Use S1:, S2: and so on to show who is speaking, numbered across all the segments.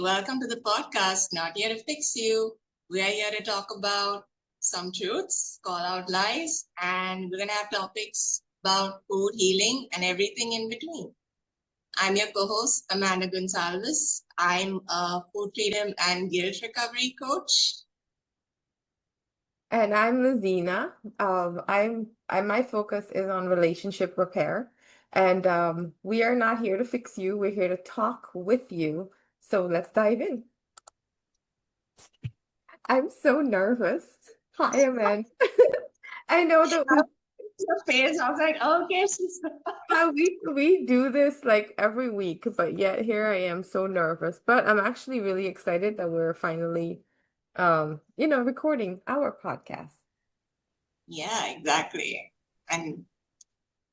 S1: welcome to the podcast, Not Here to Fix You. We are here to talk about some truths, call out lies, and we're going to have topics about food, healing, and everything in between. I'm your co host, Amanda Gonsalves. I'm a food freedom and guilt recovery coach.
S2: And I'm Laziena. My focus is on relationship repair, and we are not here to fix you. We're here to talk with you. So let's dive in. I'm so nervous. Hi, Amanda. I know that
S1: Your face, I was like, okay, she's
S2: we do this like every week, but yet here I am so nervous. But I'm actually really excited that we're finally, recording our podcast.
S1: Yeah, exactly. And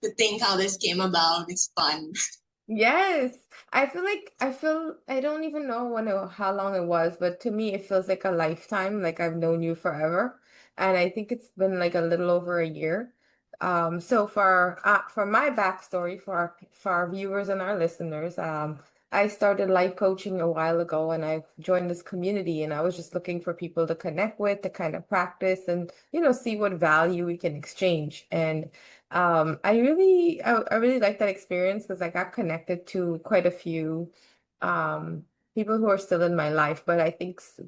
S1: to think how this came about is fun.
S2: Yes, I don't even know how long it was, but to me it feels like a lifetime, like I've known you forever. And I think it's been like a little over a year. So for my backstory for our viewers and our listeners, I started life coaching a while ago and I joined this community and I was just looking for people to connect with, to kind of practice and see what value we can exchange. And I really like that experience because I got connected to quite a few um, people who are still in my life. But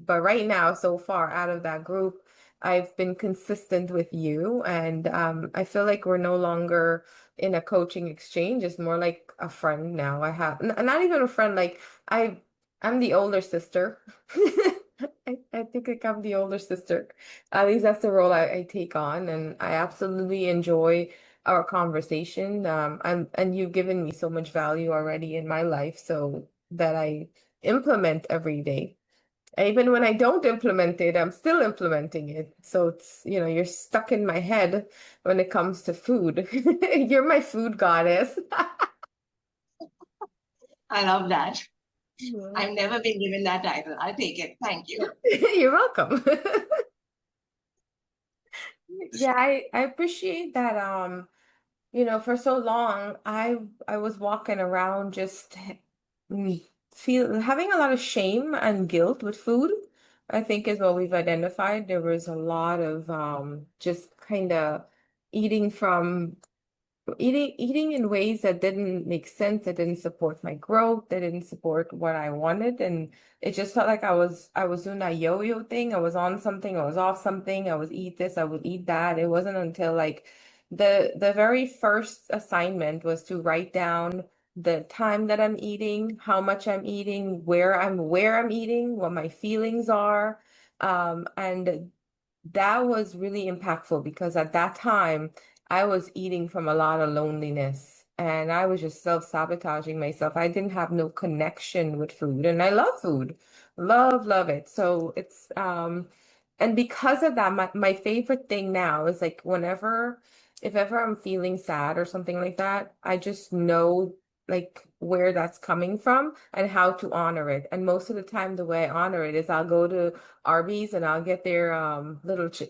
S2: right now, so far out of that group, I've been consistent with you, and I feel like we're no longer in a coaching exchange. It's more like a friend now. Not even a friend, like I'm the older sister. I think like I'm the older sister. At least that's the role I take on, and I absolutely enjoy our conversation. And you've given me so much value already in my life, so that I implement every day. And even when I don't implement it, I'm still implementing it. So you're stuck in my head when it comes to food. You're my food goddess.
S1: I love that.
S2: Yeah.
S1: I've never been given that title. I'll take it. Thank you.
S2: You're welcome. Yeah, I appreciate that. For so long, I was walking around just mm, having a lot of shame and guilt with food, I think is what we've identified. There was a lot of just kind of eating from eating in ways that didn't make sense, that didn't support my growth, that didn't support what I wanted. And it just felt like I was doing that yo-yo thing. I was on something, I was off something, I would eat this, I would eat that. It wasn't until like the very first assignment was to write down the time that I'm eating, how much I'm eating, where I'm eating, what my feelings are. And that was really impactful because at that time I was eating from a lot of loneliness and I was just self-sabotaging myself. I didn't have no connection with food and I love food. Love it. So and because of that, my favorite thing now is like if ever I'm feeling sad or something like that, I just know like where that's coming from and how to honor it. And most of the time, the way I honor it is I'll go to Arby's and I'll get their what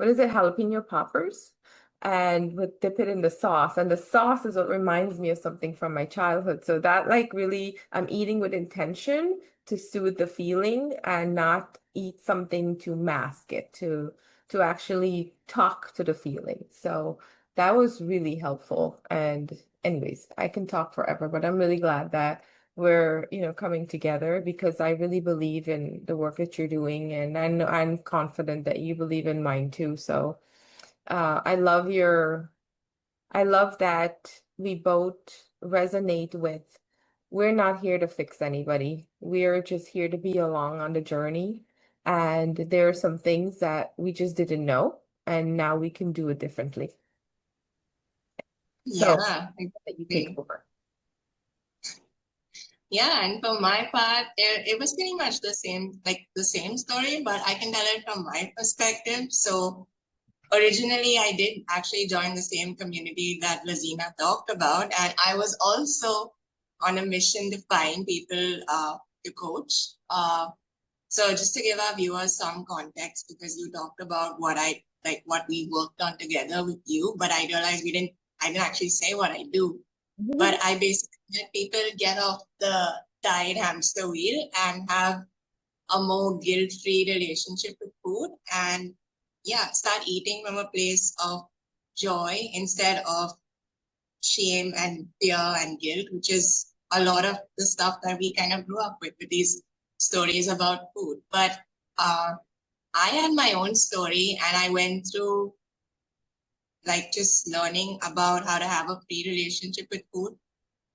S2: is it, jalapeno poppers, and would dip it in the sauce. And the sauce is what reminds me of something from my childhood. So that like really, I'm eating with intention to soothe the feeling and not eat something to mask it, to actually talk to the feeling. So that was really helpful. And anyways, I can talk forever, but I'm really glad that we're, coming together because I really believe in the work that you're doing, and I'm confident that you believe in mine too. So I I love that we both resonate with we're not here to fix anybody. We're just here to be along on the journey. And there are some things that we just didn't know, and now we can do it differently. So
S1: Yeah,
S2: you take
S1: exactly.
S2: over.
S1: Yeah, and for my part, it was pretty much the same, like the same story, but I can tell it from my perspective. So originally, I did actually join the same community that Laziena talked about, and I was also on a mission to find people to coach. So just to give our viewers some context, because you talked about what we worked on together with you, but I realized I didn't actually say what I do, but I basically let people get off the diet hamster wheel and have a more guilt-free relationship with food, and yeah, start eating from a place of joy instead of shame and fear and guilt, which is a lot of the stuff that we kind of grew up with these stories about food. But I had my own story, and I went through like just learning about how to have a free relationship with food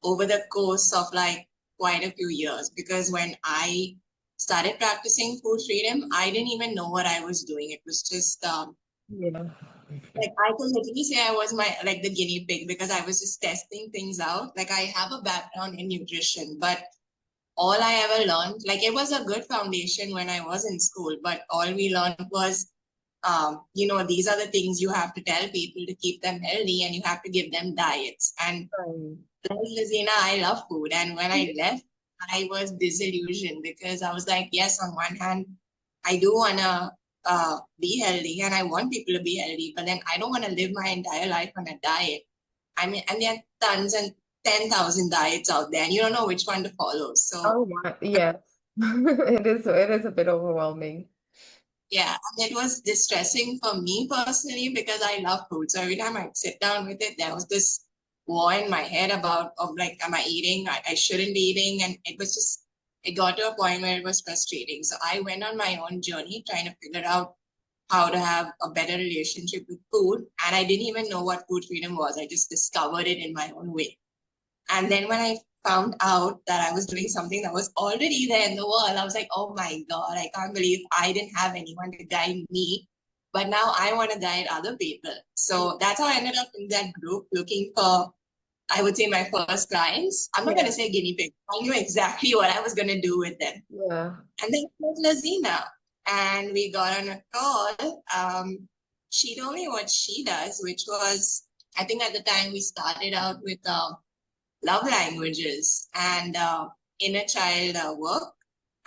S1: over the course of like quite a few years. Because when I started practicing food freedom, I didn't even know what I was doing. It was just
S2: Yeah.
S1: like I can literally say I was my like the guinea pig because I was just testing things out. Like I have a background in nutrition, but all I ever learned, like it was a good foundation when I was in school, but all we learned was these are the things you have to tell people to keep them healthy, and you have to give them diets. And
S2: Right.
S1: like Laziena, I love food. And when I left, I was disillusioned because I was like, yes, on one hand, I do want to be healthy and I want people to be healthy, but then I don't want to live my entire life on a diet. I mean, and there are tons and 10,000 diets out there, and you don't know which one to follow. So
S2: Oh my, yes. It is a bit overwhelming.
S1: yeah, and it was distressing for me personally because I love food. So every time I'd sit down with it, there was this war in my head about of like, am I eating? I shouldn't be eating. And it was just, it got to a point where it was frustrating. So I went on my own journey trying to figure out how to have a better relationship with food. And I didn't even know what food freedom was. I just discovered it in my own way. And then when I found out that I was doing something that was already there in the world, I was like, oh my God, I can't believe I didn't have anyone to guide me. But now I want to guide other people. So that's how I ended up in that group looking for, I would say, my first clients. I'm not going
S2: Yeah.
S1: to say guinea pig. I knew exactly what I was going to do with them.
S2: Yeah.
S1: And then it was Laziena. And we got on a call. She told me what she does, which was, I think at the time we started out with love languages and inner child work.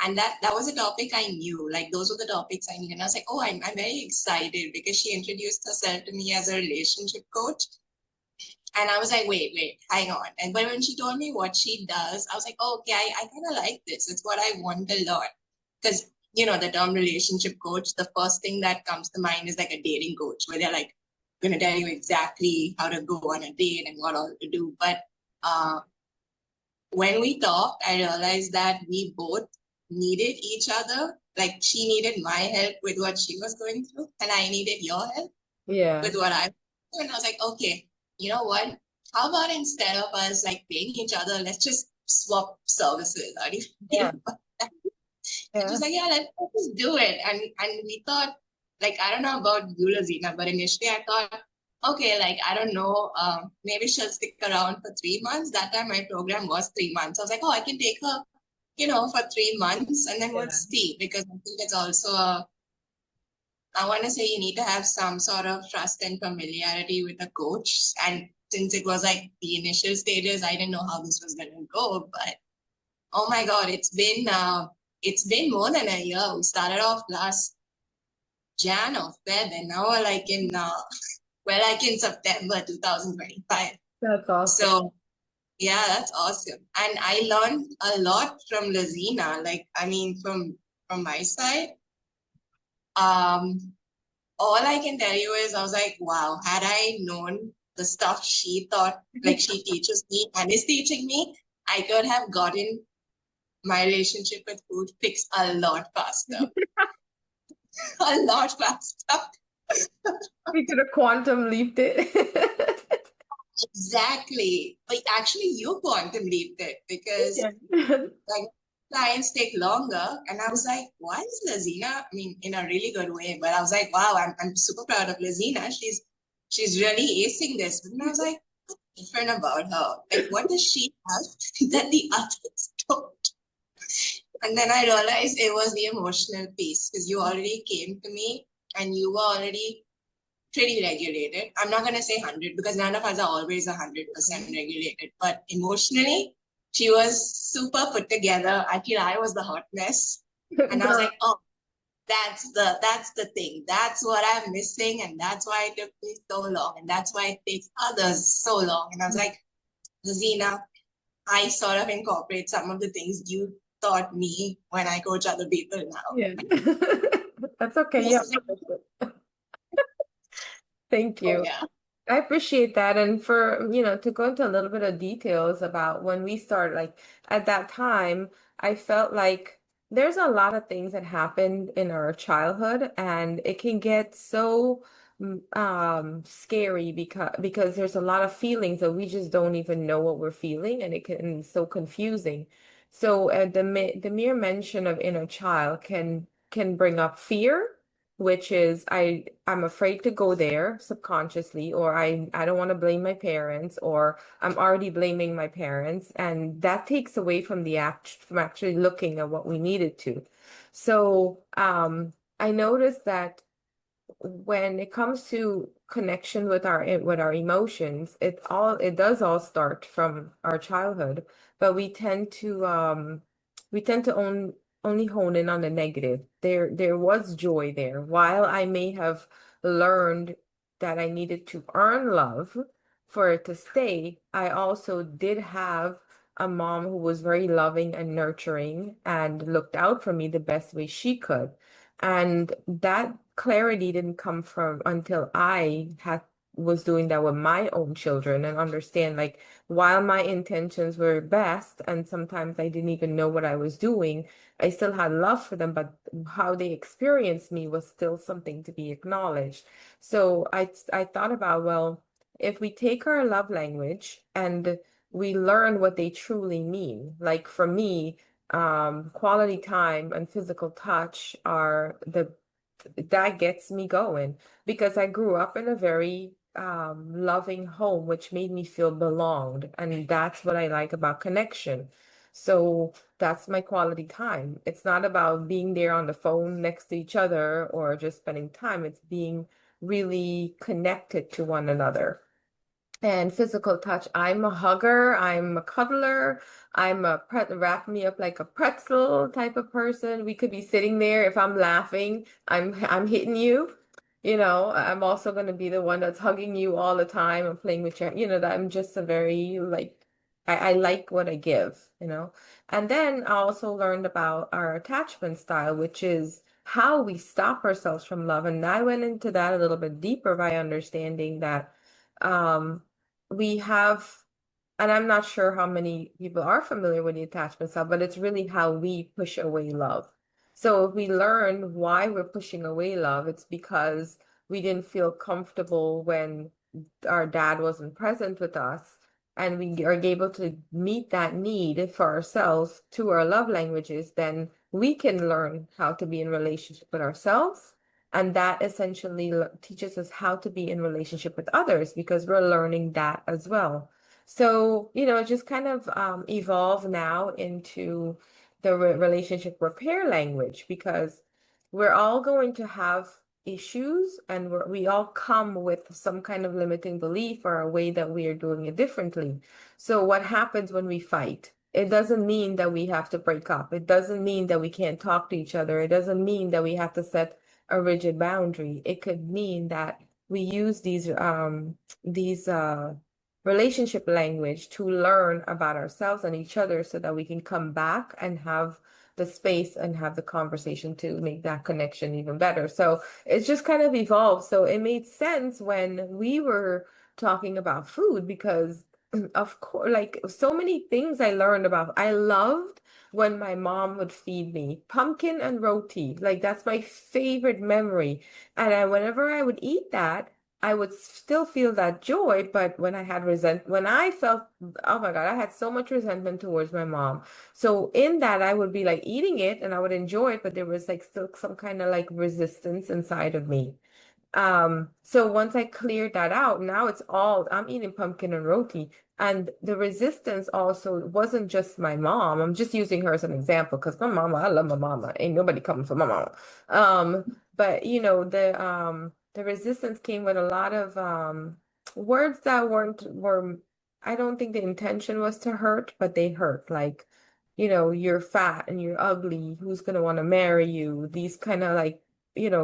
S1: And that was a topic I knew. Like those were the topics I knew. And I was like, oh, I'm very excited because she introduced herself to me as a relationship coach. And I was like, wait, hang on. And but when she told me what she does, I was like, oh, okay, I kind of like this. It's what I want to learn. Because, the term relationship coach, the first thing that comes to mind is like a dating coach where they're like, going to tell you exactly how to go on a date and what all to do. But when we talked, I realized that we both needed each other. Like she needed my help with what she was going through, and I needed your help
S2: Yeah.
S1: with what I was doing. And I was like, okay, you know what? How about instead of us like paying each other, let's just swap services. How do you feel
S2: Yeah.
S1: about that? And
S2: Yeah.
S1: she's like, yeah, let's just do it. And we thought, like, I don't know about you, Laziena, but initially I thought, okay, like, I don't know, maybe she'll stick around for 3 months. That time my program was 3 months. I was like, oh, I can take her, for 3 months and then we'll
S2: Yeah.
S1: see. Because I think it's also I want to say you need to have some sort of trust and familiarity with a coach. And since it was like the initial stages, I didn't know how this was gonna go. But oh my God, it's been more than a year. We started off last Jan or Feb, and now we're like in September 2025.
S2: That's awesome.
S1: So yeah, that's awesome. And I learned a lot from Laziena. Like, I mean, from my side. Um, all I can tell you is I was like, wow, had I known the stuff she thought, like she teaches me and is teaching me, I could have gotten my relationship with food fixed a lot faster. A lot faster.
S2: We could have quantum leaped it.
S1: Exactly. But actually, you quantum leaped it because
S2: Yeah.
S1: like clients take longer. And I was like, why is Laziena? I mean, in a really good way, but I was like, wow, I'm super proud of Laziena. She's really acing this. And I was like, what's different about her? Like, what does she have that the others don't? And then I realized it was the emotional piece because you already came to me and you were already pretty regulated. I'm not going to say 100 because none of us are always 100% regulated, but emotionally, she was super put together. I feel I was the hot mess. And I was
S2: Girl.
S1: like, oh, that's the thing. That's what I'm missing. And that's why it took me so long. And that's why it takes others so long. And I was like, Laziena, I sort of incorporate some of the things you taught me when I coach other people now.
S2: Yeah. That's okay. Yeah. Thank
S1: Oh
S2: you.
S1: yeah.
S2: I appreciate that. And for, to go into a little bit of details about when we started, like at that time, I felt like there's a lot of things that happened in our childhood, and it can get so scary because there's a lot of feelings that we just don't even know what we're feeling, and it can be so confusing. So the mere mention of inner child can bring up fear, which is I'm afraid to go there subconsciously, or I don't want to blame my parents, or I'm already blaming my parents, and that takes away from the act from actually looking at what we needed to. So I noticed that when it comes to connection with our emotions, it does all start from our childhood, but we tend to only hone in on the negative. There was joy there. While I may have learned that I needed to earn love for it to stay, I also did have a mom who was very loving and nurturing and looked out for me the best way she could. And that clarity didn't come from until I had was doing that with my own children and understand, like, while my intentions were best and sometimes I didn't even know what I was doing, I still had love for them, but how they experienced me was still something to be acknowledged. So I thought about, well, if we take our love language and we learn what they truly mean, like for me, quality time and physical touch are the that gets me going because I grew up in a very loving home, which made me feel belonged, and that's what I like about connection. So that's my quality time. It's not about being there on the phone next to each other or just spending time. It's being really connected to one another. And physical touch. I'm a hugger. I'm a cuddler. Wrap me up like a pretzel type of person. We could be sitting there. If I'm laughing, I'm hitting you. I'm also going to be the one that's hugging you all the time and playing with that I'm just a very like I like what I give. And then I also learned about our attachment style, which is how we stop ourselves from love. And I went into that a little bit deeper by understanding that um we have, and I'm not sure how many people are familiar with the attachment style, but it's really how we push away love. So if we learn why we're pushing away love, it's because we didn't feel comfortable when our dad wasn't present with us, and we are able to meet that need for ourselves to our love languages, then we can learn how to be in relationship with ourselves. And that essentially teaches us how to be in relationship with others because we're learning that as well. So, it just kind of evolved now into the relationship repair language because we're all going to have issues, and we all come with some kind of limiting belief or a way that we are doing it differently. So what happens when we fight? It doesn't mean that we have to break up. It doesn't mean that we can't talk to each other. It doesn't mean that we have to set a rigid boundary. It could mean that we use these relationship language to learn about ourselves and each other so that we can come back and have the space and have the conversation to make that connection even better. So it's just kind of evolved. So it made sense when we were talking about food because of course, like so many things I learned about. I loved when my mom would feed me pumpkin and roti. Like that's my favorite memory. And whenever I would eat that, I would still feel that joy, but when I felt, oh my God, I had so much resentment towards my mom. So in that, I would be like eating it and I would enjoy it, but there was like still some kind of like resistance inside of me. So once I cleared that out, now I'm eating pumpkin and roti. And the resistance also wasn't just my mom. I'm just using her as an example because my mama, I love my mama. Ain't nobody coming for my mama. But the resistance came with a lot of words that were I don't think the intention was to hurt, but they hurt. Like, you're fat and you're ugly. Who's gonna want to marry you? These kind of like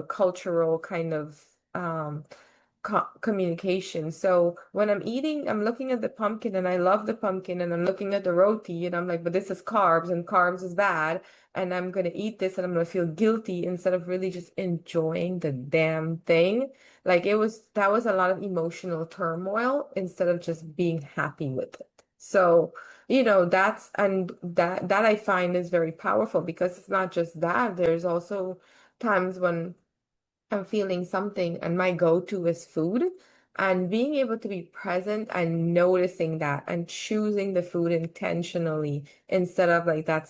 S2: cultural kind of um communication. So when I'm eating, I'm looking at the pumpkin and I love the pumpkin and I'm looking at the roti and I'm like, but this is carbs and carbs is bad. And I'm going to eat this and I'm going to feel guilty instead of really just enjoying the damn thing. Like that was a lot of emotional turmoil instead of just being happy with it. So, that I find is very powerful because it's not just that. There's also times when I'm feeling something and my go-to is food, and being able to be present and noticing that and choosing the food intentionally instead of like that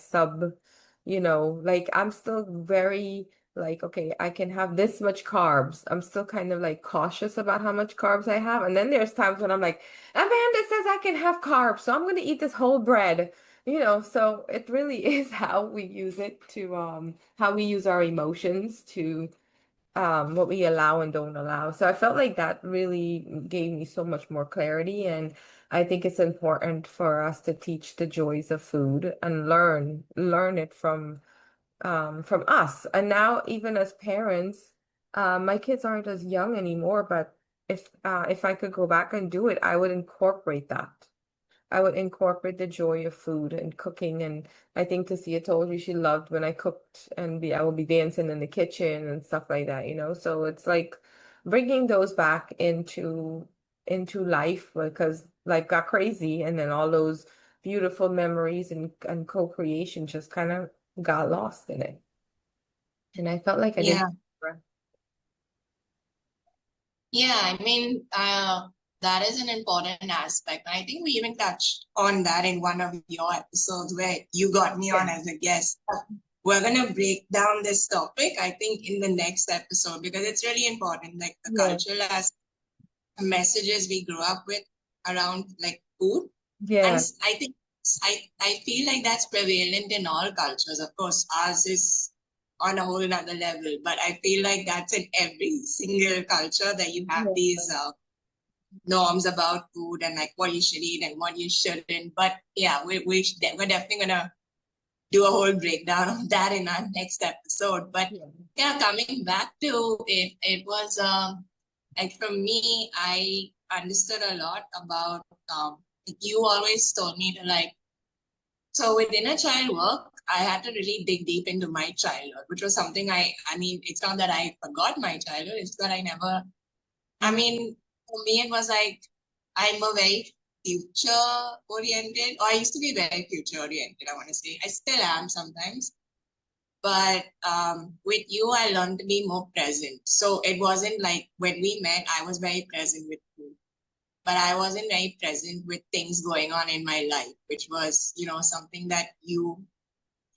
S2: like I'm still very like, okay, I can have this much carbs. I'm still kind of like cautious about how much carbs I have. And then there's times when I'm like, Amanda says I can have carbs, so I'm going to eat this whole bread. So it really is how we use it to how we use our emotions to what we allow and don't allow. So I felt like that really gave me so much more clarity. And I think it's important for us to teach the joys of food and learn it from us. And now even as parents, my kids aren't as young anymore, but if I could go back and do it, I would incorporate that. I would incorporate the joy of food and cooking. And I think Tasia told you she loved when I cooked and I would be dancing in the kitchen and stuff like that. So it's like bringing those back into life because life got crazy and then all those beautiful memories and co-creation just kind of got lost in it. And I felt like I didn't.
S1: Yeah. Yeah, that is an important aspect. I think we even touched on that in one of your episodes where you got me on
S2: Yeah.
S1: as a guest. We're going to break down this topic, I think, in the next episode because it's really important, like the
S2: Yeah.
S1: cultural messages we grew up with around like food. And
S2: Yeah.
S1: I think I feel like that's prevalent in all cultures. Of course, ours is on a whole nother level, but I feel like that's in every single culture that you have
S2: Yeah.
S1: these norms about food and like what you should eat and what you shouldn't. But yeah, we're definitely gonna do a whole breakdown of that in our next episode. But
S2: Yeah.
S1: yeah, coming back to it, it was like for me, I understood a lot about you always told me to like so with inner child work, I had to really dig deep into my childhood, which was something I mean, it's not that I forgot my childhood, it's that I never I
S2: Mhm.
S1: mean, for me, it was like I'm a very future oriented, or I used to be very future oriented, I want to say. I still am sometimes. But with you, I learned to be more present. So it wasn't like when we met, I was very present with you, but I wasn't very present with things going on in my life, which was, something that you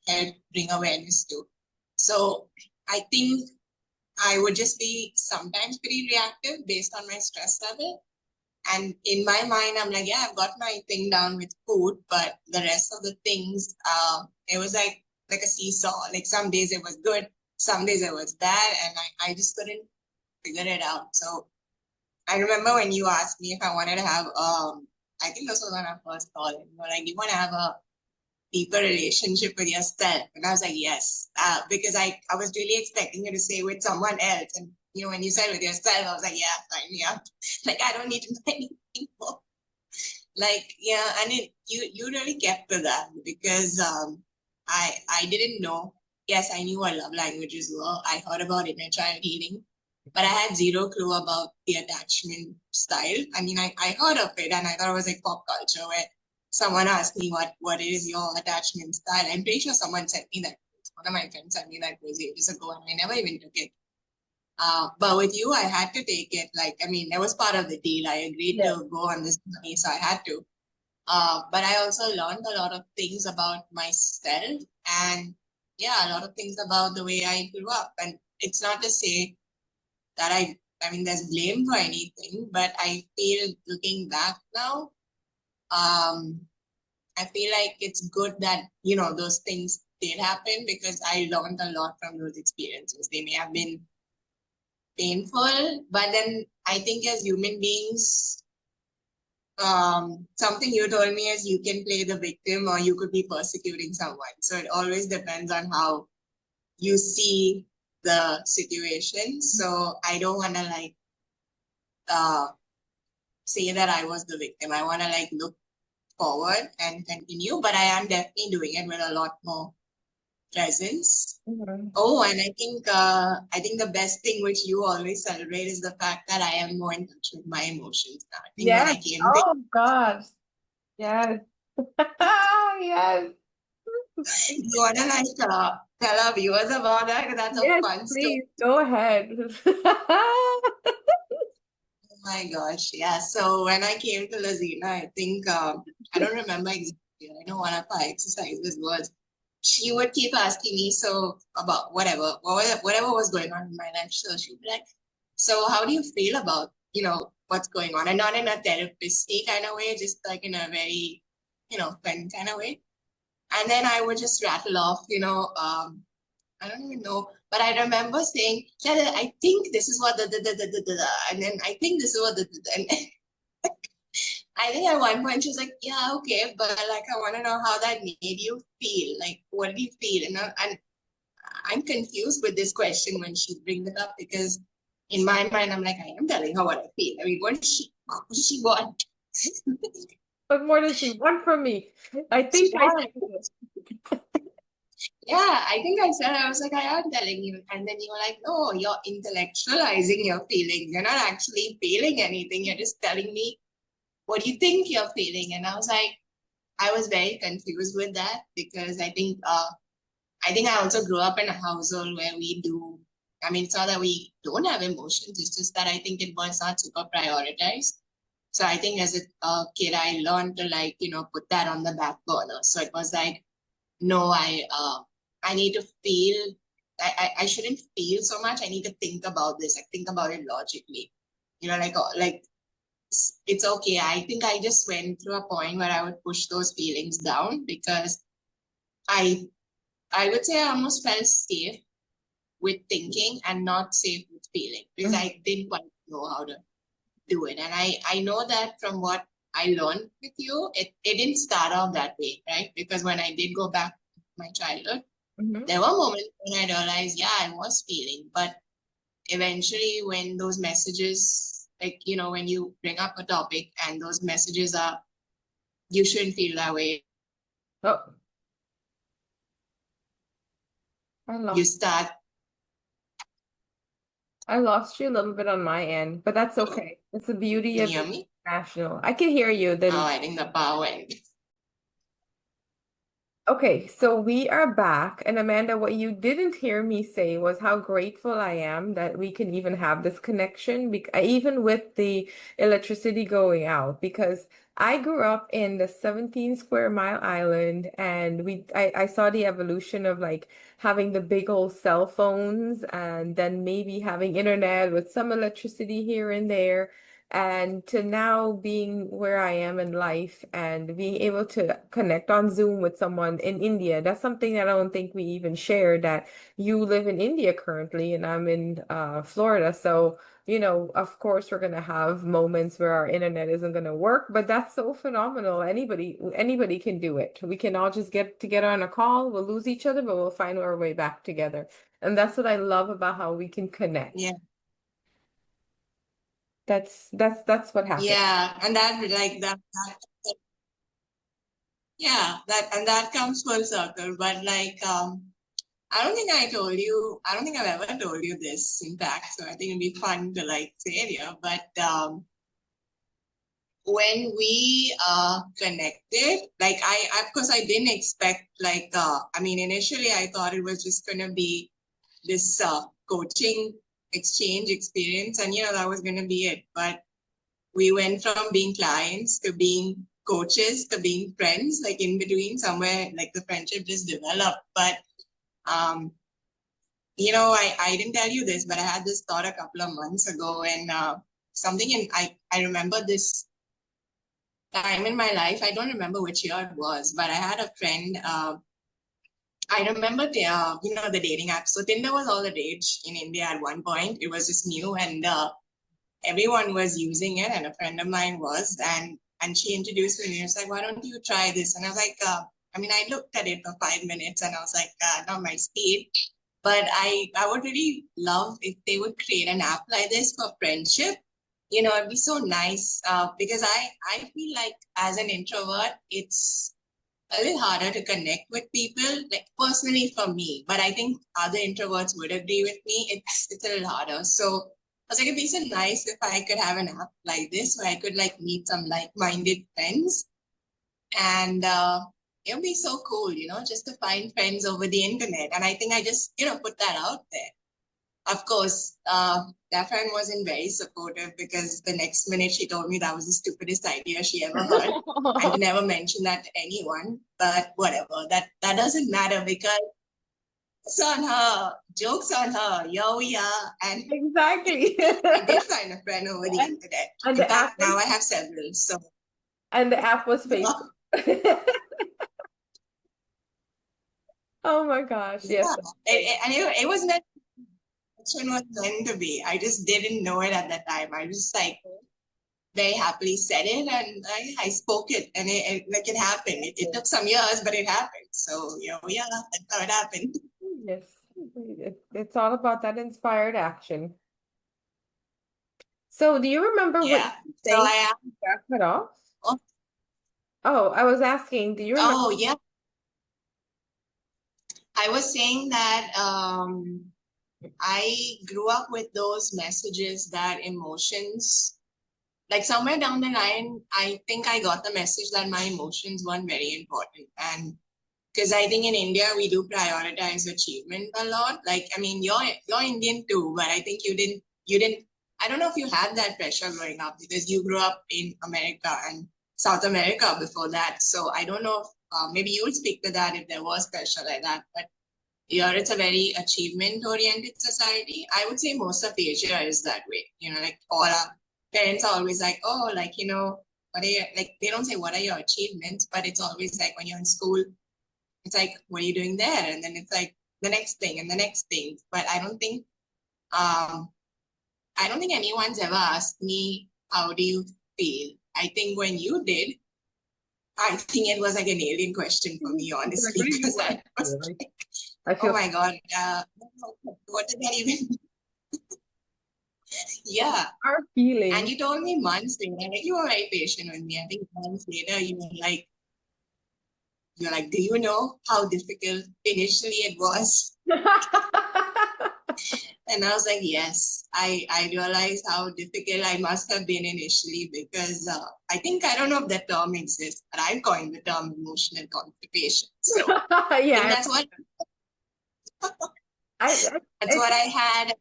S1: helped bring awareness to. So I think I would just be sometimes pretty reactive based on my stress level. And in my mind, I'm like, yeah, I've got my thing down with food, but the rest of the things, it was like a seesaw. Like some days it was good, some days it was bad, and I just couldn't figure it out. So I remember when you asked me if I wanted to have, I think this was on our first call, and you were like, you want to have a deeper relationship with yourself? And I was like, yes, because I was really expecting you to say with someone else. And, when you said with yourself, I was like, yeah, sign me up. Like, I don't need to know anything more. Like, yeah, and you really kept to that because I didn't know. Yes, I knew what love languages were. I heard about inner child healing, but I had zero clue about the attachment style. I mean, I heard of it and I thought it was like pop culture where someone asked me what is your attachment style. I'm pretty sure someone sent me that. One of my friends sent me that quiz ages ago and I never even took it. But with you, I had to take it. Like, I mean, that was part of the deal. I agreed
S2: Yeah.
S1: to go on this journey, so I had to. But I also learned a lot of things about myself and yeah, a lot of things about the way I grew up. And it's not to say that I mean, there's blame for anything, but I feel looking back now, um, I feel like it's good that, those things did happen because I learned a lot from those experiences. They may have been painful, but then I think as human beings, something you told me is you can play the victim or you could be persecuting someone. So it always depends on how you see the situation. So I don't want to like uh, say that I was the victim. I want to like look forward and continue, but I am definitely doing it with a lot more presence.
S2: Mhm.
S1: Oh, and I think the best thing which you always celebrate is the fact that I am more in touch with my emotions now. I think when
S2: Yes.
S1: I came to
S2: Oh gosh. Yes. Yes.
S1: you wanna like tell our viewers about that? 'Cause that's a
S2: Yes,
S1: fun story.
S2: please go ahead.
S1: Oh my gosh, yeah. So when I came to Laziena, I think I don't remember exactly. I know one of our exercises was she would keep asking me so about whatever was going on in my life. So she'd be like, "So how do you feel about what's going on?" And not in a therapist kind of way, just like in a very friend kind of way. And then I would just rattle off, I don't even know, but I remember saying, "Yeah, I think this is what the," and then I think this is what and I think at one point she was like, "Yeah, okay, but like I want to know how that made you feel. Like, what did you feel?" And I'm confused with this question when she brings it up because in my mind I'm like, I am telling her what I feel. I mean, what does she want?
S2: What more does she want from me? I
S1: She
S2: think I
S1: want
S2: think it.
S1: Yeah, I think I said, I was like, I am telling you. And then you were like, no, you're intellectualizing your feelings. You're not actually feeling anything. You're just telling me what you think you're feeling. And I was like, I was very confused with that because I think I also grew up in a household where we do, I mean, it's not that we don't have emotions. It's just that I think it was not super prioritized. So I think as a kid, I learned to like, put that on the back burner. So it was like, no, I need to feel. I shouldn't feel so much. I need to think about this. I think about it logically. Like it's okay. I think I just went through a point where I would push those feelings down because I I would say I almost felt safe with thinking and not safe with feeling because
S2: Mhm,
S1: I didn't quite know how to do it. And I know that from what I learned with you, it didn't start off that way, right? Because when I did go back to my childhood,
S2: mhm,
S1: there were moments when I realized, yeah, I was feeling, but eventually when those messages, like, when you bring up a topic and those messages are, you shouldn't feel that way,
S2: oh, I
S1: you
S2: lost
S1: start,
S2: I lost you a little bit on my end, but that's
S1: oh,
S2: okay. It's the beauty
S1: can
S2: of
S1: you hear me?
S2: international. I can hear you.
S1: Oh,
S2: Then
S1: I think the power went.
S2: okay, so we are back. And Amanda, what you didn't hear me say was how grateful I am that we can even have this connection, even with the electricity going out, because I grew up in the 17 square mile island and I saw the evolution of like having the big old cell phones and then maybe having internet with some electricity here and there. And to now being where I am in life and being able to connect on Zoom with someone in India, that's something that I don't think we even share, that you live in India currently and I'm in Florida. So, of course we're gonna have moments where our internet isn't gonna work, but that's so phenomenal. Anybody can do it. We can all just get together on a call. We'll lose each other, but we'll find our way back together. And that's what I love about how we can connect.
S1: Yeah.
S2: That's what happened.
S1: Yeah. And that, like, yeah, that comes full circle. But like, I don't think I've ever told you this, in fact. So I think it'd be fun to like say it here. But when we connected, like of course I didn't expect like I mean initially I thought it was just gonna be this coaching exchange experience and that was gonna be it. But we went from being clients to being coaches to being friends, like in between somewhere like the friendship just developed. But um I didn't tell you this, but I had this thought a couple of months ago and something in I remember this time in my life. I don't remember which year it was, but I had a friend. I remember the dating app. So Tinder was all the rage in India at one point. It was just new, and everyone was using it. And a friend of mine was, and she introduced me. She was like, "Why don't you try this?" And I was like, I mean, I looked at it for 5 minutes, and I was like, not my speed. But I would really love if they would create an app like this for friendship, it'd be so nice because I feel like as an introvert, it's a little harder to connect with people, like personally for me. But I think other introverts would agree with me. It's a little harder. So I was like, it'd be so nice if I could have an app like this where I could like meet some like-minded friends, and it would be so cool, just to find friends over the internet. And I think I just put that out there. Of course, that friend wasn't very supportive because the next minute she told me that was the stupidest idea she ever heard. I would never mention that to anyone, but whatever. That doesn't matter because it's on her. Joke's on her. Yo, yeah. And
S2: Exactly.
S1: I did find a friend over the
S2: And
S1: internet.
S2: and
S1: In
S2: the
S1: fact,
S2: app was
S1: now I have several. So,
S2: and the app was Facebook. Oh my gosh.
S1: yeah.
S2: Yes, that's great.
S1: And it was meant, one was meant to be. I just didn't know it at that time. I just like very happily said it, and I spoke it, and it happened. It took some years, but it happened. So yeah, that's how it happened.
S2: Yes. It's all about that inspired action. So, do you remember what you
S1: Yeah.
S2: were
S1: So
S2: saying
S1: I am.
S2: when you got cut off?
S1: Oh,
S2: Oh, I was asking, do you remember?
S1: oh yeah. I was saying that I grew up with those messages that emotions, like somewhere down the line, I think I got the message that my emotions weren't very important, and because I think in India we do prioritize achievement a lot. Like, I mean, you're Indian too, but I think you didn't. I don't know if you had that pressure growing up because you grew up in America and South America before that. So I don't know if maybe you would speak to that if there was pressure like that. But here it's a very achievement oriented society. I would say most of Asia is that way. Like all our parents are always like, oh, like what are you like? They don't say what are your achievements, but it's always like when you're in school it's like, what are you doing there? And then it's like the next thing and the next thing. But um I don't think anyone's ever asked me how do you feel. I think when you did, I think it was like an alien question for me,
S2: Like,
S1: honestly,
S2: what do you
S1: because
S2: want?
S1: I was
S2: Like,
S1: like,
S2: I
S1: oh
S2: feel
S1: my God, what did that even yeah.
S2: our
S1: And
S2: feelings.
S1: you told me months later, like you were very patient with me. I think months later you're like, do you know how difficult initially it was? And I was like, yes, I realized how difficult I must have been initially because I don't know if that term exists, but I coined the term emotional constipation. So I think
S2: Yeah, I,
S1: that's
S2: I
S1: what I had.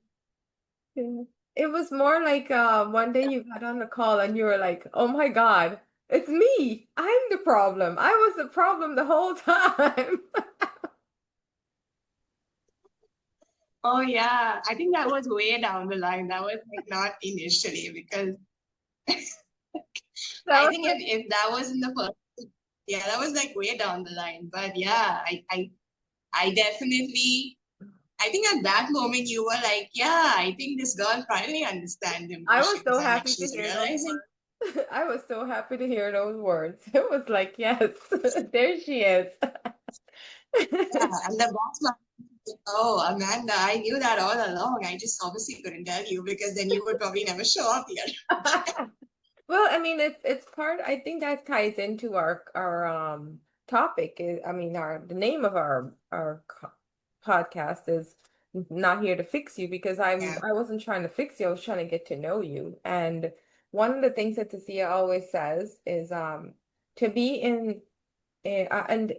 S2: it was more like one day you got on the call and you were like, "Oh my God, it's me. I'm the problem. I was the problem the whole time."
S1: Oh yeah, I think that was way down the line. That was like not initially because
S2: That
S1: I
S2: was
S1: think if,
S2: like,
S1: if that was in the first, yeah, that was like way down the line. But yeah, I definitely I think at that moment you were like, yeah, I think this girl finally understands
S2: I was
S1: emotions
S2: so
S1: and like
S2: happy to
S1: she's
S2: hear those
S1: realizing.
S2: words. I was so happy to hear those words. It was like, yes, there she is.
S1: Yeah, and the boss man, oh, Amanda, I knew that all along. I just obviously couldn't tell you because then you would probably never show up here.
S2: Well, I mean, it's part. I think that ties into our topic. I mean, our the name of our podcast is not here to fix you because
S1: Yeah.
S2: I wasn't trying to fix you. I was trying to get to know you. And one of the things that Tasia always says is to be and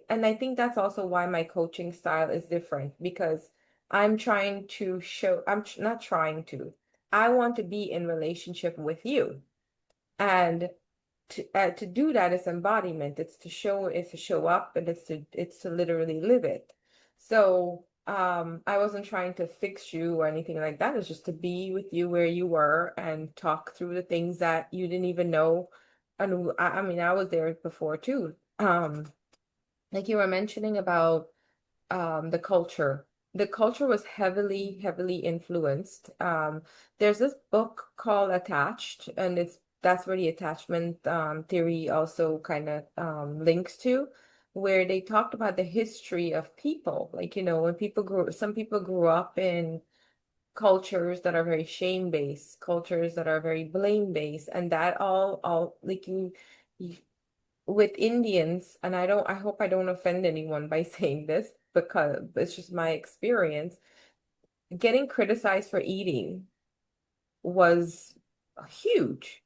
S2: I think that's also why my coaching style is different because I'm trying to show. Not trying to. I want to be in relationship with you. And to do that is embodiment. It's to show up, and it's to literally live it. So I wasn't trying to fix you or anything like that. It's just to be with you where you were and talk through the things that you didn't even know. And I mean, I was there before too. Like you were mentioning about the culture. The culture was heavily, heavily influenced. There's this book called Attached, and that's where the attachment theory also kind of links to, where they talked about the history of people. Like, when some people grew up in cultures that are very shame-based, cultures that are very blame-based, and that all like you with Indians, and I hope I don't offend anyone by saying this because it's just my experience, getting criticized for eating was huge.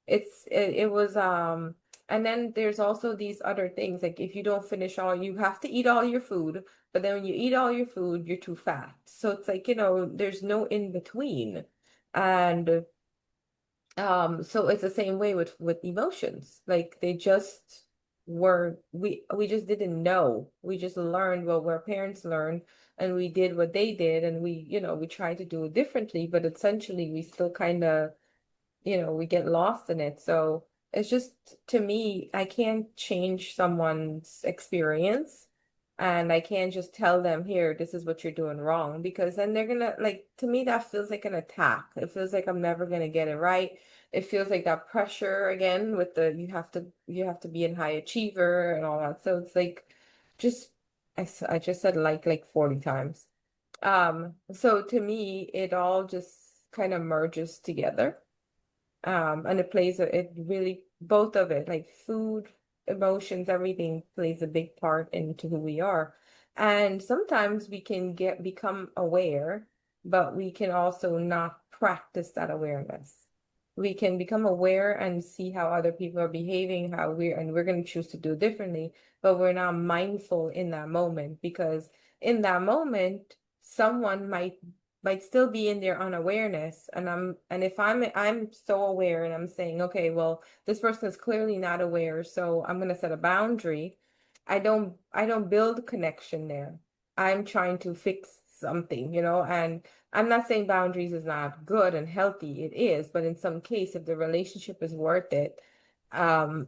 S2: It was and then there's also these other things like if you don't finish all you have to eat all your food, but then when you eat all your food, you're too fat. So it's like, there's no in between. And so it's the same way with emotions. Like they just were we just didn't know. We just learned what our parents learned and we did what they did and we tried to do it differently, but essentially we still kind of we get lost in it. So it's just, to me, I can't change someone's experience and I can't just tell them, here, this is what you're doing wrong, because then they're gonna, like, to me, that feels like an attack. It feels like I'm never gonna get it right. It feels like that pressure again with the you have to be a high achiever and all that. So it's like just I just said like 40 times. So to me, it all just kind of merges together. And it really, both of it, like food, emotions, everything plays a big part into who we are. And sometimes we can become aware, but we can also not practice that awareness. We can become aware and see how other people are behaving, and we're going to choose to do differently, but we're not mindful in that moment because in that moment, someone might still be in their unawareness, and if I'm so aware and I'm saying, okay, well, this person is clearly not aware, so I'm going to set a boundary. I don't build connection there. I'm trying to fix something, and I'm not saying boundaries is not good and healthy. It is, but in some case, if the relationship is worth it, um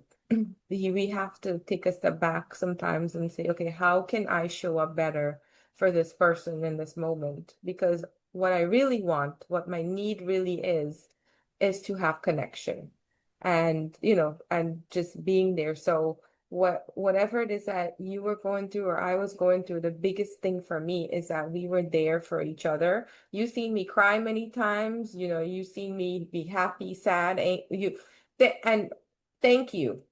S2: we have to take a step back sometimes and say, okay, how can I show up better for this person in this moment? Because what I really want, what my need really is to have connection and, and just being there. So whatever it is that you were going through or I was going through, the biggest thing for me is that we were there for each other. You've seen me cry many times, you've seen me be happy, sad, and thank you.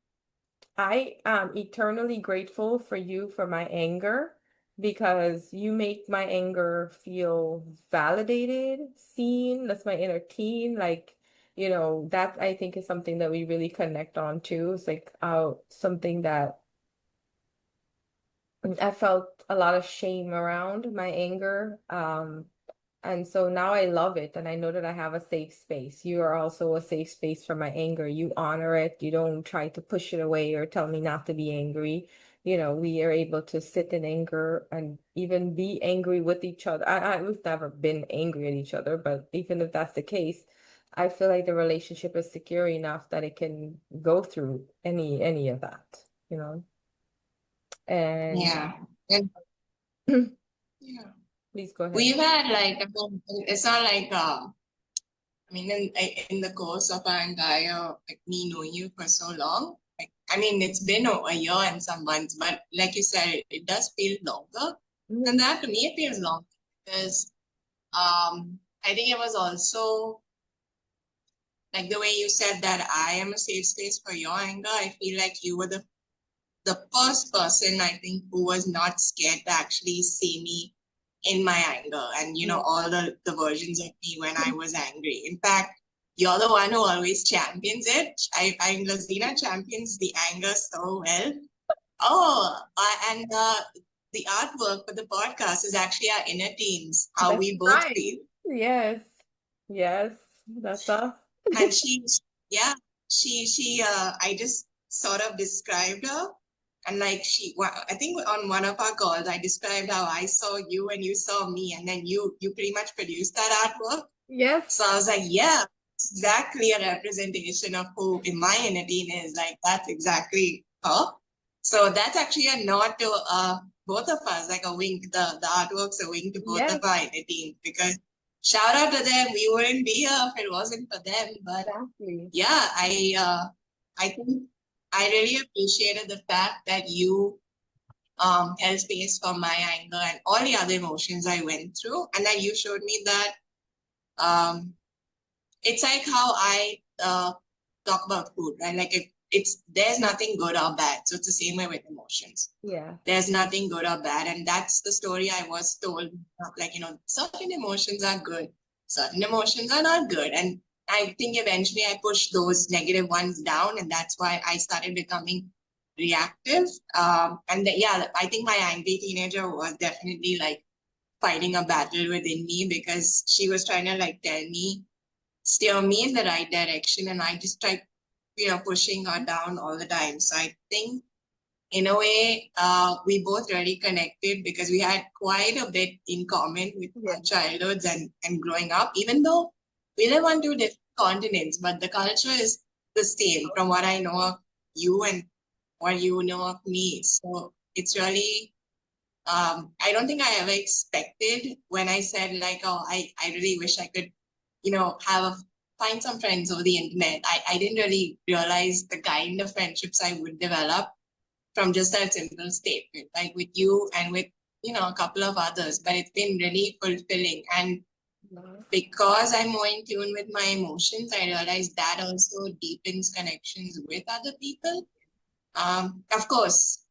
S2: I am eternally grateful for you for my anger because you make my anger feel validated, seen. That's my inner teen. Like, that I think is something that we really connect on too. It's like something that I felt a lot of shame around my anger. And so now I love it, and I know that I have a safe space. You are also a safe space for my anger. You honor it. You don't try to push it away or tell me not to be angry. We are able to sit in anger and even be angry with each other. We've never been angry at each other, but even if that's the case, I feel like the relationship is secure enough that it can go through any of that, you know? And
S1: Yeah. And yeah.
S2: please go ahead.
S1: We've had like, it's not like, I mean, in the course of our entire, like me knowing you for so long, like, I mean, it's been a year and some months, but like you said, it does feel longer. And
S2: Mhm.
S1: that to me, it feels long because I think it was also like the way you said that I am a safe space for your anger. I feel like you were the first person I think who was not scared to actually see me in my anger and
S2: Yeah.
S1: all the versions of me when I was angry. In fact, you're the one who always champions it. I find Laziena champions the anger so well. Oh, and the artwork for the podcast is actually our inner teens, how
S2: That's
S1: we both
S2: right.
S1: feel.
S2: Yes. Yes. That's us.
S1: And yeah, I just sort of described her. And like I think on one of our calls, I described how I saw you and you saw me, and then you pretty much produced that artwork.
S2: Yes.
S1: So I was like, yeah, it's exactly a representation of who in my inner teen is. Like, that's exactly her. So that's actually a nod to both of us, like a wink. The artwork's a wink to both of
S2: Yes.
S1: our inner teens because shout out to them. We wouldn't be here if it wasn't for them. But
S2: Exactly.
S1: yeah, I think I really appreciated the fact that you held space for my anger and all the other emotions I went through, and that you showed me that Um, it's like how I talk about food, right? Like if it's there's nothing good or bad. So it's the same way with emotions.
S2: Yeah.
S1: There's nothing good or bad. And that's the story I was told. Like, certain emotions are good, certain emotions are not good. And I think eventually I pushed those negative ones down. And that's why I started becoming reactive. Yeah, I think my angry teenager was definitely like fighting a battle within me because she was trying to like tell me, steer me in the right direction. And I just tried, pushing her down all the time. So I think in a way, we both really connected because we had quite a bit in common with
S2: Yeah.
S1: our childhoods and growing up, even though we live on two different continents, but the culture is the same from what I know of you and what you know of me. So it's really, I don't think I ever expected when I said like, oh, I really wish I could, find some friends over the internet. I didn't really realize the kind of friendships I would develop from just that simple statement, like with you and with, a couple of others. But it's been really fulfilling. And because I'm more in tune with my emotions, I realize that also deepens connections with other people. Of course,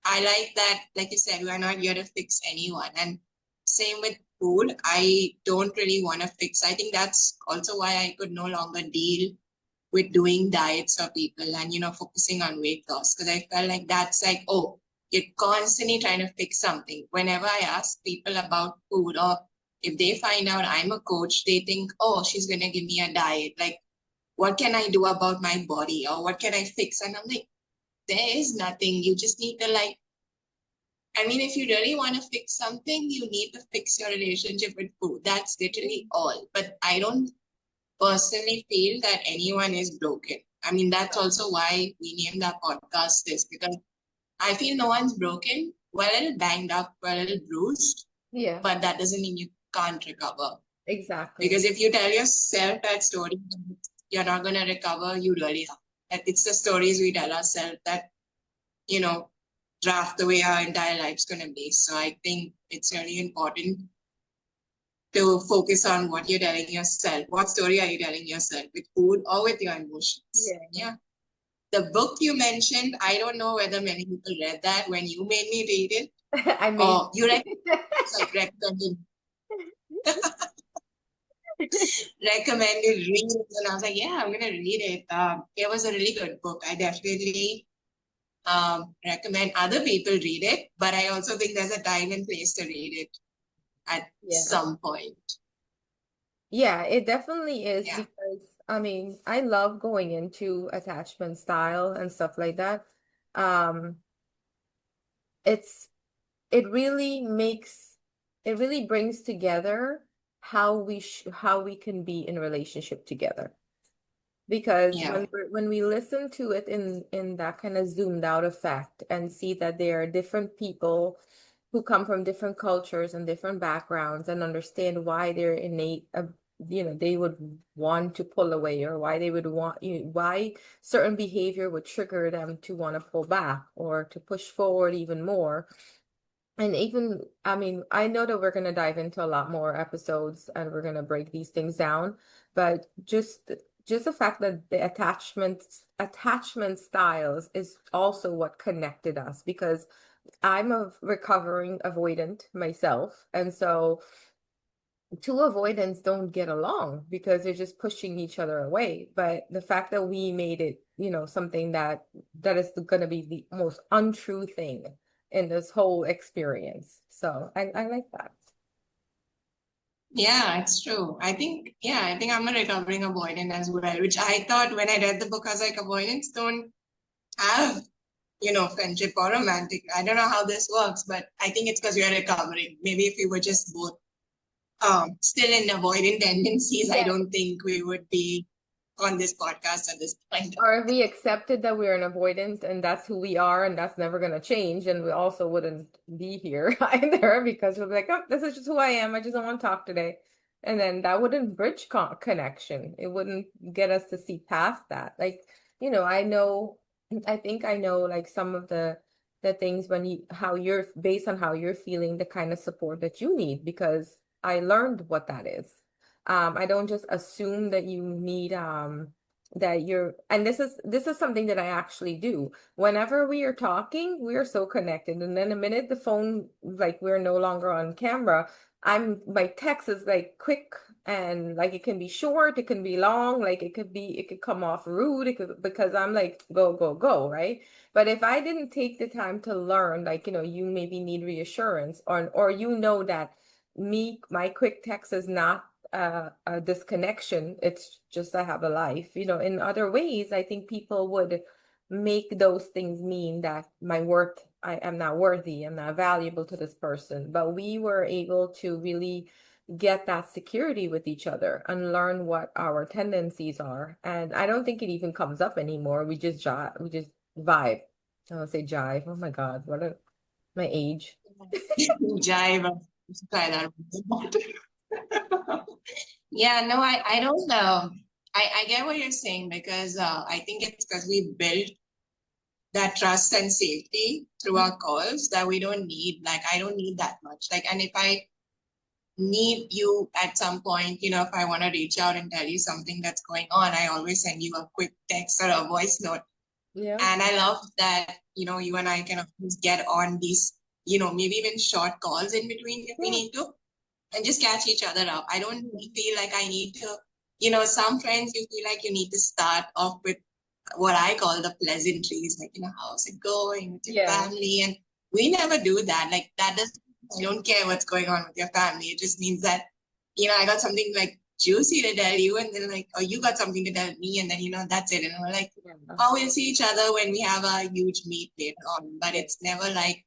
S1: I like that, like you said, we're not here to fix anyone. And same with food. I don't really want to fix. I think that's also why I could no longer deal with doing diets for people and focusing on weight loss, because I felt like that's like, oh, you're constantly trying to fix something. Whenever I ask people about food, or if they find out I'm a coach, they think, oh, she's gonna give me a diet, like what can I do about my body or what can I fix? And I'm like, there is nothing. You just need to like, I mean, if you really want to fix something, you need to fix your relationship with food. That's literally all. But I don't personally feel that anyone is broken. I mean, that's also why we named our podcast this, because I feel no one's broken. We're a little banged up, we're a little bruised,
S2: Yeah,
S1: but that doesn't mean you can't recover.
S2: exactly.
S1: Because if you tell yourself that story, you're not going to recover, you really are. It's the stories we tell ourselves that, you know, draft the way our entire life's going to be. So I think it's really important to focus on what you're telling yourself. What story are you telling yourself with food or with your emotions?
S2: Yeah.
S1: Yeah. The book you mentioned, I don't know whether many people read that when you made me read it,
S2: I mean,
S1: or you like recommended read it, and I was like, yeah, I'm gonna read it. It was a really good book. I definitely recommend other people read it, but I also think there's a time and place to read it at
S2: yeah.
S1: some point.
S2: Yeah, it definitely is
S1: Yeah.
S2: because I mean, I love going into attachment style and stuff like that. Um, it's it really makes it really brings together how we can be in relationship together. Because
S1: Yeah.
S2: when we listen to it in that kind of zoomed out effect and see that there are different people who come from different cultures and different backgrounds and understand why they're innate they would want to pull away, or why they would want why certain behavior would trigger them to want to pull back or to push forward even more. And even, I mean, I know that we're going to dive into a lot more episodes and we're going to break these things down, but just the fact that the attachment styles is also what connected us, because I'm a recovering avoidant myself. And so two avoidants don't get along because they're just pushing each other away. But the fact that we made it, something that is going to be the most untrue thing in this whole experience. So I like that.
S1: Yeah, it's true. I think I'm a recovering avoidant as well, which I thought when I read the book, I was like, avoidants don't have, friendship or romantic. I don't know how this works, but I think it's because we are recovering. Maybe if we were just both still in avoidant tendencies, I
S2: Yeah.
S1: don't think we would be on this podcast at this point.
S2: Or if we accepted that we're an avoidant and that's who we are and that's never going to change, and we also wouldn't be here either, because we'll be like, oh, this is just who I am. I just don't want to talk today. And then that wouldn't bridge connection. It wouldn't get us to see past that. Like, I think I know like some of the things when how you're based on how you're feeling, the kind of support that you need, because I learned what that is. I don't just assume that you need that you're, and this is something that I actually do. Whenever we are talking, we are so connected. And then the minute the phone, like we're no longer on camera, my text is like quick, and like it can be short, it can be long, like it could come off rude, because I'm like go, go, go, right? But if I didn't take the time to learn, like, you maybe need reassurance, or that my quick text is not a disconnection. It's just I have a life. In other ways, I think people would make those things mean that I am not worthy, I'm not valuable to this person. But we were able to really get that security with each other and learn what our tendencies are. And I don't think it even comes up anymore. We just vibe. I'll say jive. Oh my God, my age.
S1: Jive. Try that. Yeah, no, I don't know. I get what you're saying because I think it's because we built that trust and safety through our calls that we don't need, like, I don't need that much. Like, and if I need you at some point, if I want to reach out and tell you something that's going on, I always send you a quick text or a voice note.
S2: Yeah.
S1: And I love that, you and I can always get on these, maybe even short calls in between if we
S2: Yeah.
S1: need to, and just catch each other up. I don't feel like I need to, some friends you feel like you need to start off with what I call the pleasantries, like, how's it going with your
S2: Yeah.
S1: family? And we never do that. Like, that doesn't, I don't care what's going on with your family. It just means that, I got something like juicy to tell you, and then like, oh, you got something to tell me, and then, that's it. And we're like,
S2: Yeah.
S1: oh, we'll see each other when we have a huge meet later on. But it's never like,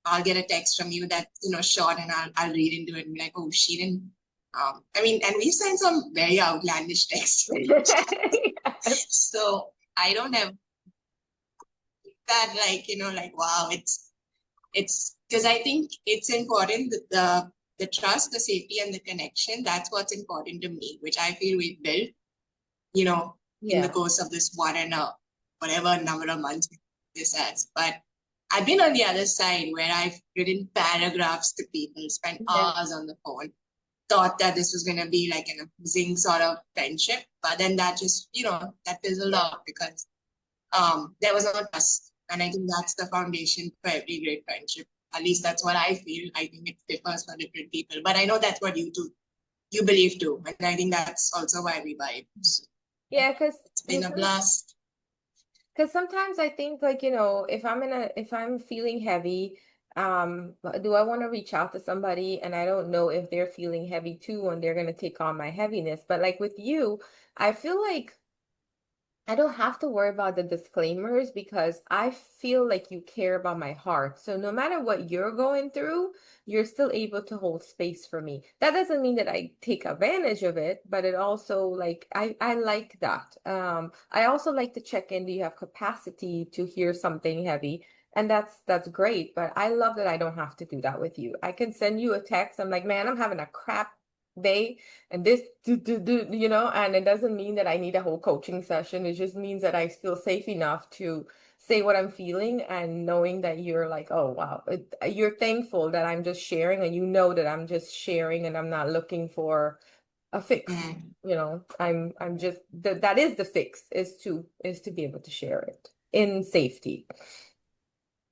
S1: I'll get a text from you that's, short, and I'll read into it and be like, oh, she didn't. I mean, and we sent some very outlandish texts.
S2: Yes.
S1: So I don't have that, like, like, wow, it's because I think it's important that the trust, the safety, and the connection, that's what's important to me, which I feel we built, in the
S2: Yeah.
S1: course of this one and whatever number of months this has. But I've been on the other side where I've written paragraphs to people, spent
S2: Yeah.
S1: hours on the phone, thought that this was going to be like an amazing sort of friendship. But then that just, that fizzled
S2: Yeah.
S1: out because there was no trust. And I think that's the foundation for every great friendship. At least that's what I feel. I think it differs for different people. But I know that's what you believe too. And I think that's also why we vibe. So
S2: Yeah, because
S1: it's been a blast.
S2: sometimes I think, like, if I'm feeling heavy, do I want to reach out to somebody, and I don't know if they're feeling heavy too and they're gonna take on my heaviness. But like with you, I feel like I don't have to worry about the disclaimers because I feel like you care about my heart. So no matter what you're going through, you're still able to hold space for me. That doesn't mean that I take advantage of it, but it also, like, I like that. I also like to check in. Do you have capacity to hear something heavy? And that's great. But I love that I don't have to do that with you. I can send you a text. I'm like, man, I'm having a crap day, and this and it doesn't mean that I need a whole coaching session. It just means that I feel safe enough to say what I'm feeling, and knowing that you're like, oh wow, you're thankful that I'm just sharing, and that I'm just sharing, and I'm not looking for a fix.
S1: Mm.
S2: I'm just that is the fix, is to be able to share it in safety.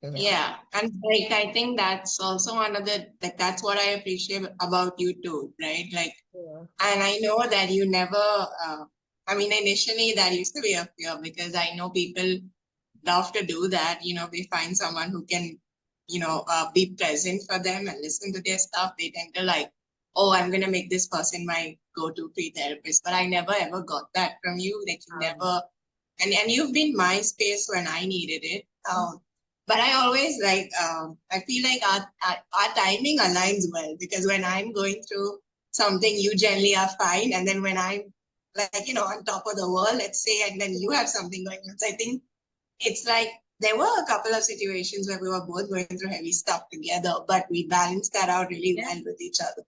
S2: Yeah.
S1: Yeah. And like, I think that's also one of the, like, that's what I appreciate about you too, right? Like,
S2: Yeah.
S1: and I know that you never, I mean, initially that used to be a fear because I know people love to do that. They find someone who can, be present for them and listen to their stuff. They tend to like, oh, I'm going to make this person my go-to free therapist. But I never ever got that from you. Like, you never, and you've been my space when I needed it. But I always like, I feel like our timing aligns well because when I'm going through something, you generally are fine. And then when I'm like, on top of the world, let's say, and then you have something going on. So I think it's like there were a couple of situations where we were both going through heavy stuff together, but we balanced that out really
S2: Yeah.
S1: well with each other.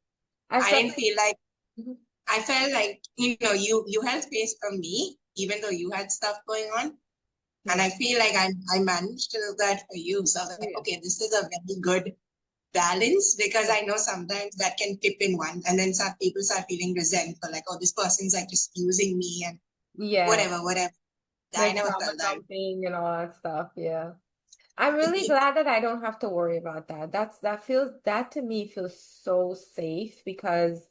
S2: I
S1: I
S2: felt
S1: didn't feel like
S2: like
S1: I felt like, you held space for me, even though you had stuff going on. And
S2: yeah.
S1: I feel like I managed to do that for you. So I was like,
S2: Yeah.
S1: okay, this is a very good balance, because I know sometimes that can tip in one, and then some people start feeling resentful, like, oh, this person's like just using me and
S2: Yeah,
S1: whatever, whatever. I
S2: like
S1: never
S2: trauma
S1: felt that.
S2: dumping and all that stuff. Yeah. I'm really glad that I don't have to worry about that. That to me feels so safe because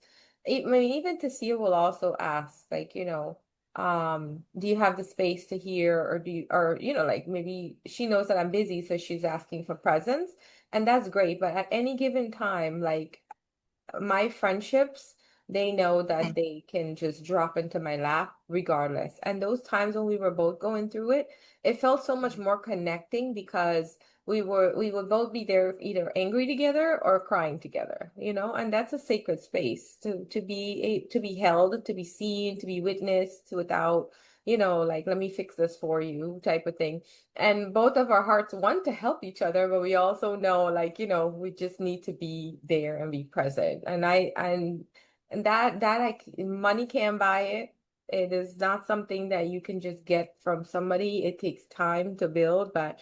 S2: I mean, even Tasia will also ask, like, do you have the space to hear or like maybe she knows that I'm busy, so she's asking for presence, and that's great. But at any given time, like my friendships, they know that they can just drop into my lap regardless. And those times when we were both going through it, it felt so much more connecting because we would both be there either angry together or crying together, and that's a sacred space to be held, to be seen, to be witnessed without, like let me fix this for you type of thing. And both of our hearts want to help each other, but we also know, like, we just need to be there and be present. And that like money can't buy it. It is not something that you can just get from somebody. It takes time to build, but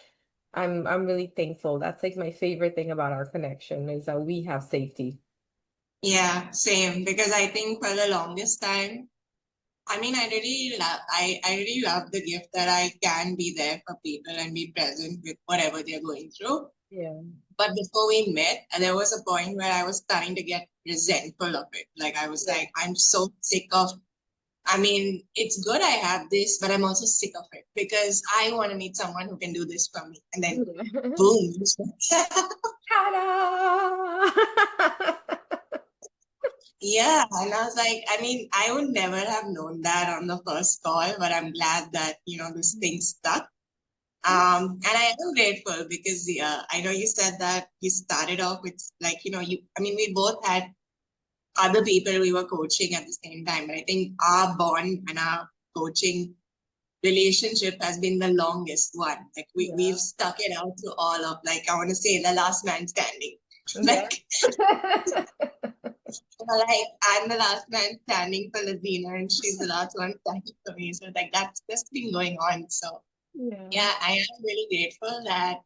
S2: I'm really thankful. That's like my favorite thing about our connection is that we have safety.
S1: Yeah, same. Because I think for the longest time, I mean, I really love the gift that I can be there for people and be present with whatever they're going through.
S2: Yeah.
S1: But before we met, there was a point where I was starting to get resentful of it. Like I was
S2: Yeah.
S1: like, I'm so sick of. I mean, it's good I have this, but I'm also sick of it because I want to meet someone who can do this for me. And then, boom.
S2: Ta-da!
S1: Yeah, and I was like, I mean, I would never have known that on the first call, but I'm glad that, this thing stuck. And I am grateful because I know you said that you started off with like, I mean, we both had other people we were coaching at the same time, but I think our bond and our coaching relationship has been the longest one. Like we've
S2: Yeah.
S1: stuck it out to all of, like, I want to say the last man standing.
S2: Yeah.
S1: Like, like I'm the last man standing for Laziena and she's the last one standing for me. So like that's been going on. So
S2: Yeah.
S1: yeah, I am really grateful that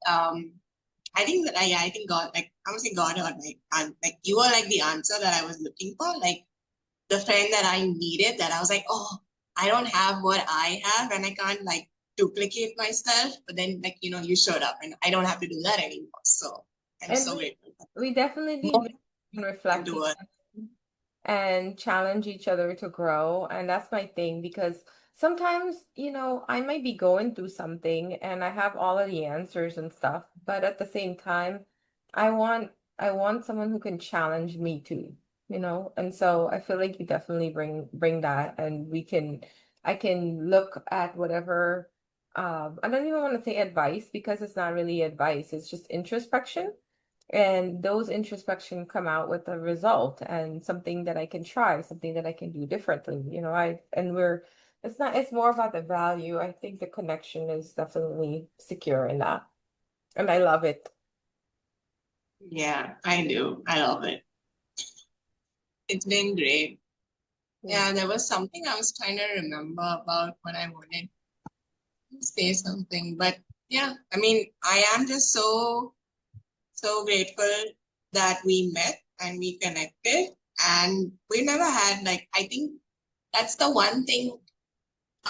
S1: I think that I think God, like I would say God, or like you are like the answer that I was looking for, like the friend that I needed. That I was like, oh, I don't have what I have, and I can't like duplicate myself. But then, like you showed up, and I don't have to do that anymore. So I'm
S2: And
S1: so
S2: we
S1: grateful.
S2: we definitely
S1: More
S2: learn and
S1: to
S2: reflect
S1: do
S2: each
S1: it.
S2: other and challenge each other to grow. And that's my thing because sometimes, I might be going through something and I have all of the answers and stuff, but at the same time, I want someone who can challenge me too, And so I feel like you definitely bring that and I can look at whatever I don't even want to say advice because it's not really advice, it's just introspection. And those introspection come out with a result and something that I can try, something that I can do differently. It's more about the value. I think the connection is definitely secure in that. And I love it.
S1: Yeah, I do. I love it. It's been great.
S2: Yeah.
S1: Yeah, there was something I was trying to remember about when I wanted to say something, but yeah, I mean, I am just so grateful that we met and we connected, and we never had, like, I think that's the one thing.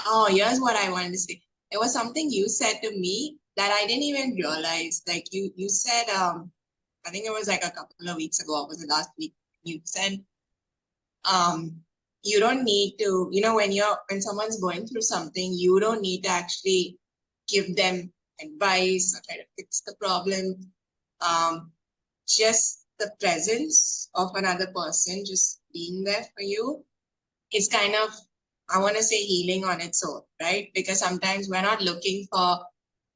S1: Oh, here's what I wanted to say. There was something you said to me that I didn't even realize. Like you said, I think it was like a couple of weeks ago, or was it last week? You said, um, you don't need to, when someone's going through something, you don't need to actually give them advice or try to fix the problem. Um, just the presence of another person just being there for you is kind of, I want to say, healing on its own, right? Because sometimes we're not looking for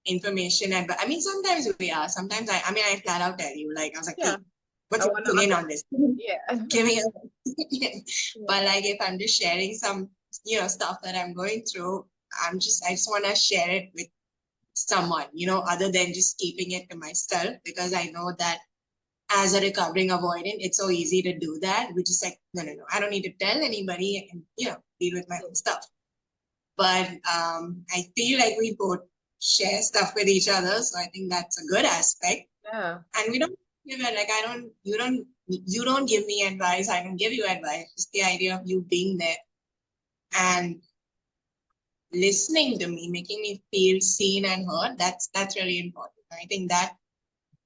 S1: information. And I mean, sometimes we are. Sometimes I flat out tell you, like, I was like,
S2: Yeah.
S1: hey, what's
S2: I
S1: your
S2: want to
S1: opinion
S2: under
S1: on this?
S2: Yeah.
S1: Give me a opinion.
S2: Yeah.
S1: But like, if I'm just sharing some, stuff that I'm going through, I just want to share it with someone, other than just keeping it to myself, because I know that as a recovering avoidant, it's so easy to do that. Which is like, no, no, no, I don't need to tell anybody. I can, deal with my own stuff. But I feel like we both share stuff with each other. So I think that's a good aspect.
S2: Yeah.
S1: And we don't Yeah, like you don't give me advice. I don't give you advice. Just the idea of you being there and listening to me, making me feel seen and heard. That's really important. I think that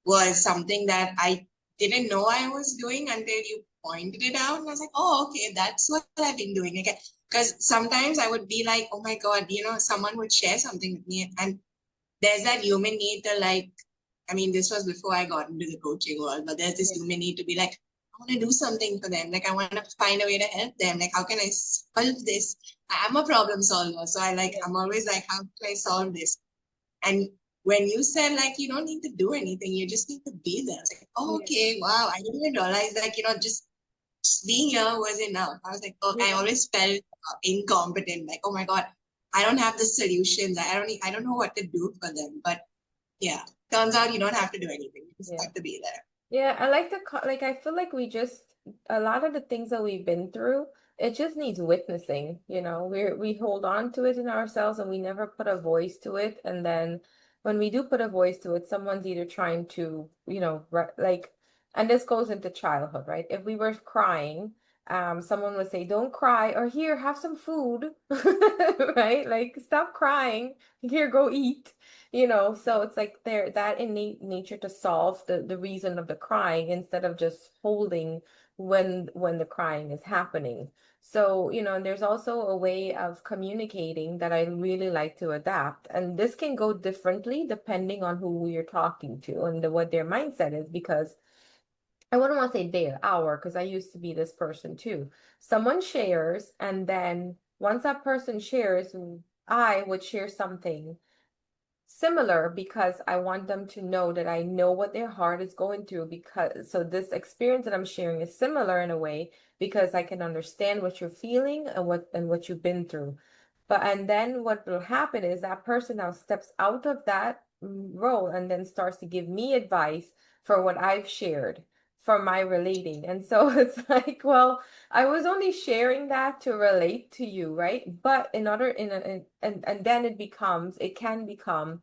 S1: was something that I didn't know I was doing until you pointed it out. And I was like, oh, okay, that's what I've been doing. Okay. Because sometimes I would be like, oh my God, someone would share something with me. And there's that human need to like, I mean, this was before I got into the coaching world, but there's this
S2: Yeah.
S1: human need to be like, I want to do something for them. Like, I want to find a way to help them. Like, how can I solve this? I'm a problem solver. So
S2: Yeah.
S1: I'm always like, how can I solve this? And when you said like you don't need to do anything, you just need to be there. I was like, oh,
S2: Yeah.
S1: okay, wow. I didn't even realize like, just being here was enough. I was like, oh, I
S2: Yeah.
S1: always felt incompetent. Like, oh my God, I don't have the solutions. I don't know what to do for them. But yeah, turns out you don't have to do anything. You just
S2: Yeah.
S1: have to be there.
S2: Yeah, I like like I feel like we just a lot of the things that we've been through, it just needs witnessing, you know. We hold on to it in ourselves and we never put a voice to it. And then when we do put a voice to it, someone's either trying to, like, and this goes into childhood, right? If we were crying, someone would say, "Don't cry," or "Here, have some food," right? Like, stop crying. Here, go eat. So it's like there that innate nature to solve the reason of the crying instead of just holding when the crying is happening. So, and there's also a way of communicating that I really like to adapt. And this can go differently depending on who you're talking to and what their mindset is, because I wouldn't want to say their, our, because I used to be this person too. Someone shares, and then once that person shares, I would share something similar because I want them to know that I know what their heart is going through, because so this experience that I'm sharing is similar in a way because I can understand what you're feeling and what you've been through. And then what will happen is that person now steps out of that role and then starts to give me advice for what I've shared for my relating. And so it's like, well, I was only sharing that to relate to you, right? But in other in, a, in and then it can become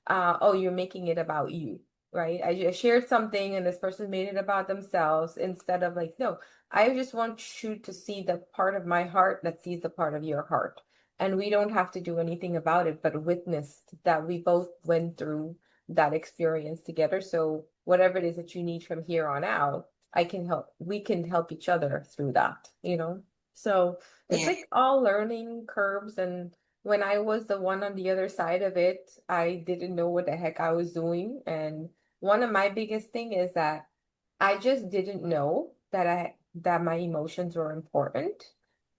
S2: oh, you're making it about you, right? I just shared something and this person made it about themselves instead of like, no, I just want you to see the part of my heart that sees the part of your heart. And we don't have to do anything about it, but witness that we both went through that experience together. So whatever it is that you need from here on out, we can help each other through that. So it's
S1: Yeah.
S2: like all learning curves. And when I was the one on the other side of it, I didn't know what the heck I was doing. And one of my biggest thing is that I just didn't know that my emotions were important.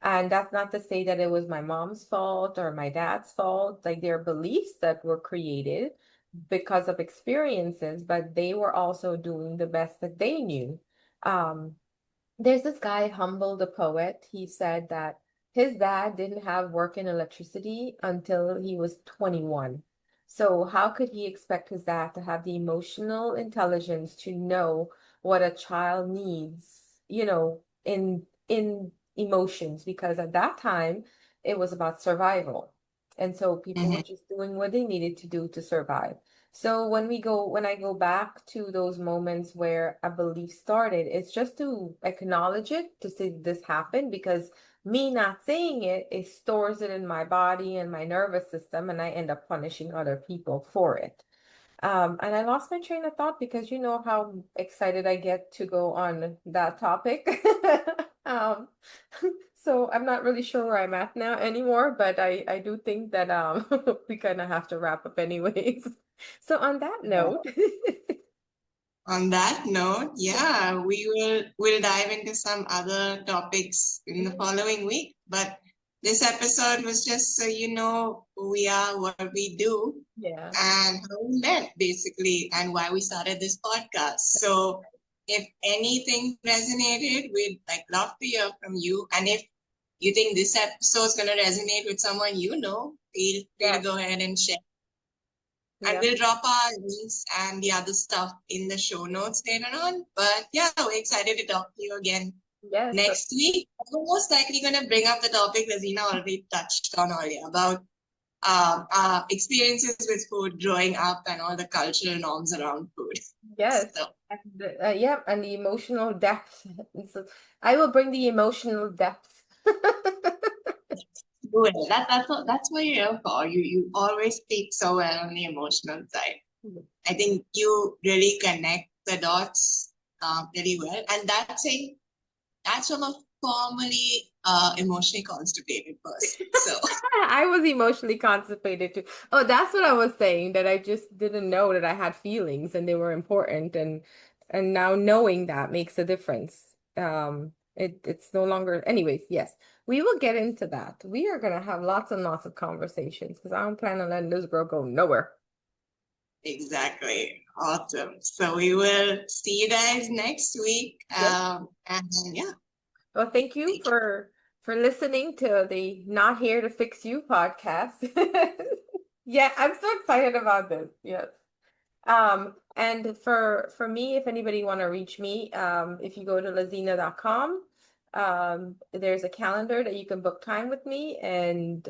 S2: And that's not to say that it was my mom's fault or my dad's fault. Like, there are beliefs that were created because of experiences, but they were also doing the best that they knew. Um, there's this guy, Humble the poet. He said that his dad didn't have work in electricity until he was 21. So how could he expect his dad to have the emotional intelligence to know what a child needs, in emotions? Because at that time, it was about survival. And so people were
S1: Mm-hmm.
S2: just doing what they needed to do to survive. So when I go back to those moments where a belief started, it's just to acknowledge it, to say this happened, because me not saying it stores it in my body and my nervous system, and I end up punishing other people for it. And I lost my train of thought because you know how excited I get to go on that topic. Um, so I'm not really sure where I'm at now anymore, but I do think that we kind of have to wrap up anyways. So on that note,
S1: On that note, yeah, we'll dive into some other topics in the following week. But this episode was just so you know who we are, what we do,
S2: yeah,
S1: and how we met, basically, and why we started this podcast. So if anything resonated, we'd like love to hear from you. And if you think this episode is gonna resonate with someone you know, feel free to
S2: yeah,
S1: go ahead and share. And
S2: yeah,
S1: we'll drop our links and the other stuff in the show notes later on. But yeah, we're excited to talk to you again
S2: yes,
S1: next week. We're most likely going to bring up the topic Laziena already touched on earlier about experiences with food growing up and all the cultural norms around food.
S2: yes.
S1: So
S2: And, yeah, and the emotional depth. And so I will bring the emotional depth.
S1: Good. That's what you're here for. You always speak so well on the emotional side. I think you really connect the dots really well, and that's from a formerly emotionally constipated person. So
S2: I was emotionally constipated too. Oh, that's what I was saying, that I just didn't know that I had feelings and they were important, and now knowing that makes a difference. It's no longer, anyways, yes. We will get into that. We are gonna have lots and lots of conversations because I don't plan on letting this girl go nowhere.
S1: exactly, awesome. So we will see you guys next week.
S2: Yes.
S1: And yeah,
S2: Well, thank you
S1: take
S2: for listening to the Not Here to Fix You podcast. Yeah, I'm so excited about this. Yes. And for me, if anybody want to reach me, if you go to laziena.com, there's a calendar that you can book time with me, and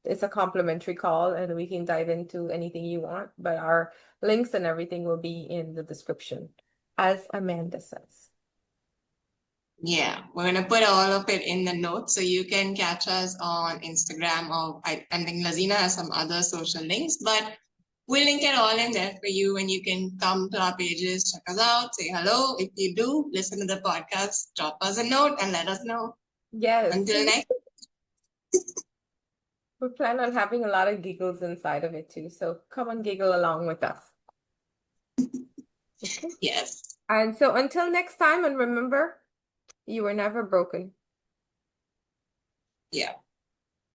S2: it's a complimentary call and we can dive into anything you want, but our links and everything will be in the description, as Amanda says.
S1: Yeah, we're gonna put all of it in the notes so you can catch us on Instagram, or I think Laziena has some other social links, but we'll link it all in there for you, and you can come to our pages, check us out, say hello. If you do, listen to the podcast, drop us a note and let us know.
S2: Yes.
S1: Until next,
S2: We plan on having a lot of giggles inside of it too, so come and giggle along with us. Okay.
S1: yes.
S2: And so until next time, and remember, you were never broken.
S1: Yeah.